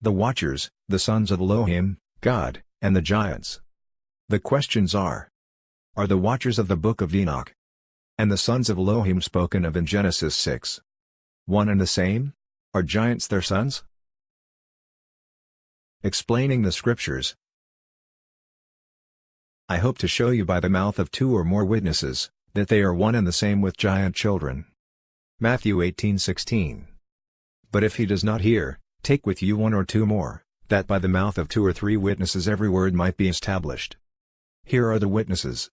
the Watchers, the sons of Elohim, God, and the giants. The questions are the Watchers of the Book of Enoch and the sons of Elohim spoken of in Genesis 6 one and the same? Are giants their sons? Explaining the Scriptures. I hope to show you by the mouth of 2 or more witnesses, that they are one and the same with giant children. Matthew 18:16. But if he does not hear, take with you 1 or 2 more, that by the mouth of 2 or 3 witnesses every word might be established. Here are the witnesses: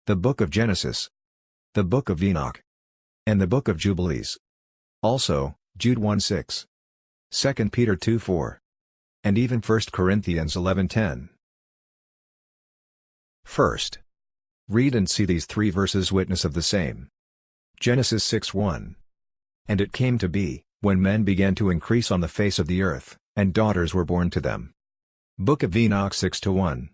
the book of Genesis, the book of Enoch, and the book of Jubilees. Also, Jude 1:6, 2 Peter 2:4, and even 1 Corinthians 11:10. First, read and see these 3 verses witness of the same. Genesis 6:1. And it came to be, when men began to increase on the face of the earth, and daughters were born to them. Book of Enoch 6:1.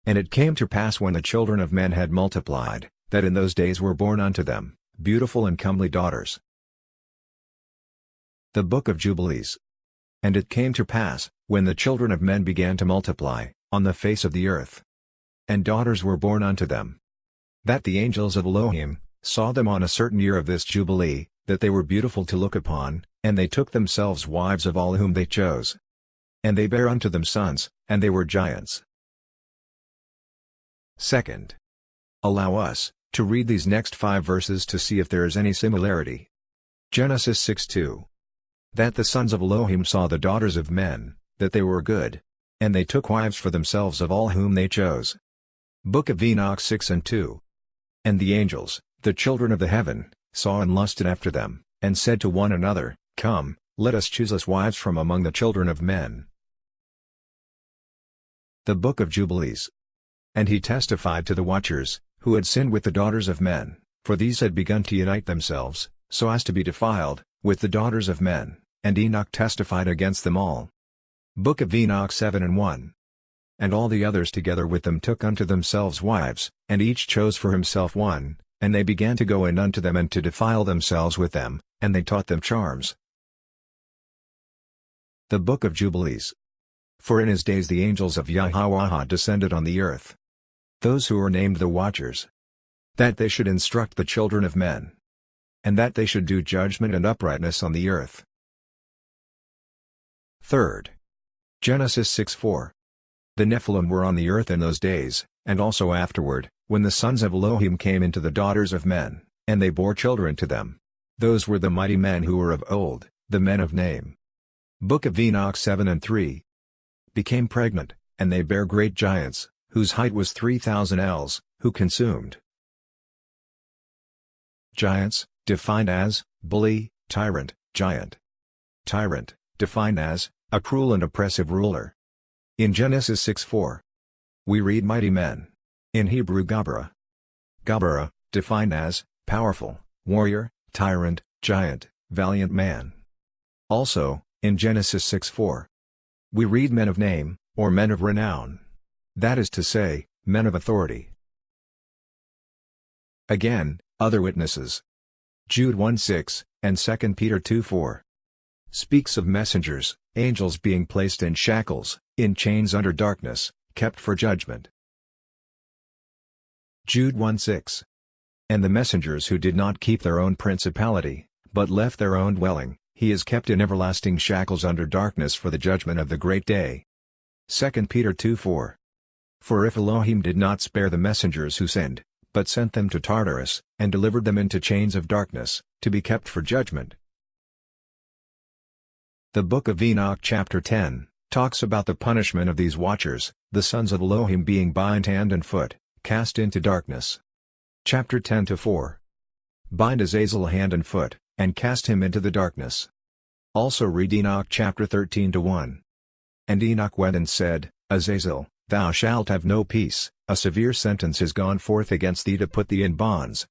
And it came to pass when the children of men had multiplied, that in those days were born unto them, beautiful and comely daughters. The book of Jubilees. And it came to pass, when the children of men began to multiply, on the face of the earth, and daughters were born unto them, that the angels of Elohim saw them on a certain year of this Jubilee, that they were beautiful to look upon, and they took themselves wives of all whom they chose. And they bare unto them sons, and they were giants. Second, allow us to read these next 5 verses to see if there is any similarity. Genesis 6:2. That the sons of Elohim saw the daughters of men, that they were good, and they took wives for themselves of all whom they chose. Book of Enoch 6:2. And the angels, the children of the heaven, saw and lusted after them, and said to one another, Come, let us choose us wives from among the children of men. The book of Jubilees. And he testified to the Watchers, who had sinned with the daughters of men, for these had begun to unite themselves, so as to be defiled, with the daughters of men, and Enoch testified against them all. Book of Enoch 7:1. And all the others together with them took unto themselves wives, and each chose for himself one, and they began to go in unto them and to defile themselves with them, and they taught them charms. The book of Jubilees. For in his days the angels of Yahweh descended on the earth. Those who are named the Watchers. That they should instruct the children of men. And that they should do judgment and uprightness on the earth. Third, Genesis 6:4. The Nephilim were on the earth in those days, and also afterward, when the sons of Elohim came into the daughters of men, and they bore children to them. Those were the mighty men who were of old, the men of name. Book of Enoch 7:3. Became pregnant, and they bare great giants, whose height was 3,000 ells, who consumed. Giants, defined as, bully, tyrant, giant. Tyrant, defined as, a cruel and oppressive ruler. In Genesis 6:4. We read mighty men. In Hebrew Gabara. Gabara, defined as, powerful, warrior, tyrant, giant, valiant man. Also, in Genesis 6:4. We read men of name, or men of renown. That is to say, men of authority. Again, other witnesses. Jude 1:6, and 2 Peter 2:4. Speaks of messengers, angels being placed in shackles, in chains under darkness, kept for judgment. Jude 1:6. And the messengers who did not keep their own principality, but left their own dwelling, he is kept in everlasting shackles under darkness for the judgment of the great day. 2 Peter 2:4. For if Elohim did not spare the messengers who sinned, but sent them to Tartarus, and delivered them into chains of darkness, to be kept for judgment. The book of Enoch chapter 10, talks about the punishment of these Watchers, the sons of Elohim being bound hand and foot, cast into darkness. Chapter 10-4. Bind Azazel hand and foot, and cast him into the darkness. Also read Enoch chapter 13-1. And Enoch went and said, Azazel, thou shalt have no peace, a severe sentence is gone forth against thee to put thee in bonds.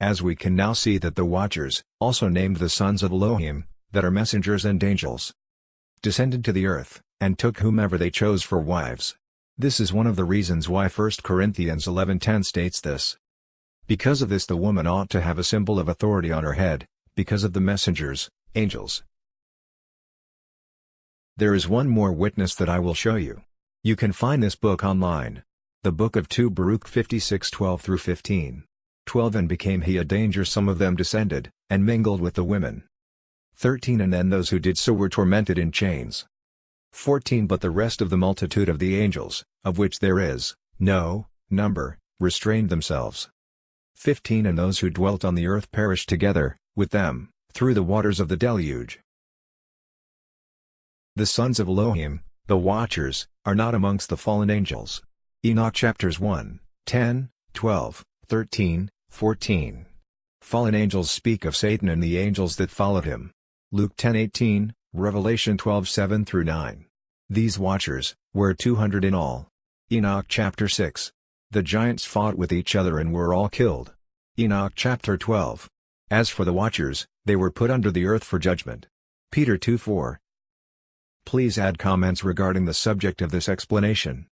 As we can now see that the Watchers, also named the sons of Elohim, that are messengers and angels, descended to the earth, and took whomever they chose for wives. This is one of the reasons why 1 Corinthians 11:10 states this. Because of this the woman ought to have a symbol of authority on her head, because of the messengers, angels. There is one more witness that I will show you. You can find this book online. The book of 2 Baruch 56:12-15. 12 And became he a danger, some of them descended, and mingled with the women. 13 And then those who did so were tormented in chains. 14 But the rest of the multitude of the angels, of which there is no number, restrained themselves. 15 And those who dwelt on the earth perished together with them, through the waters of the deluge. The sons of Elohim, the watchers, are not amongst the fallen angels. Enoch chapters 1, 10, 12, 13, 14. Fallen angels speak of Satan and the angels that followed him. Luke 10:18, Revelation 12:7-9. These watchers were 200 in all. Enoch chapter 6. The giants fought with each other and were all killed. Enoch chapter 12. As for the watchers, they were put under the earth for judgment. Peter 2:4. Please add comments regarding the subject of this explanation.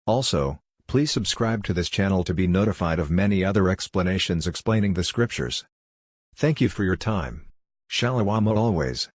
Also, please subscribe to this channel to be notified of many other explanations explaining the scriptures. Thank you for your time. Shalom always.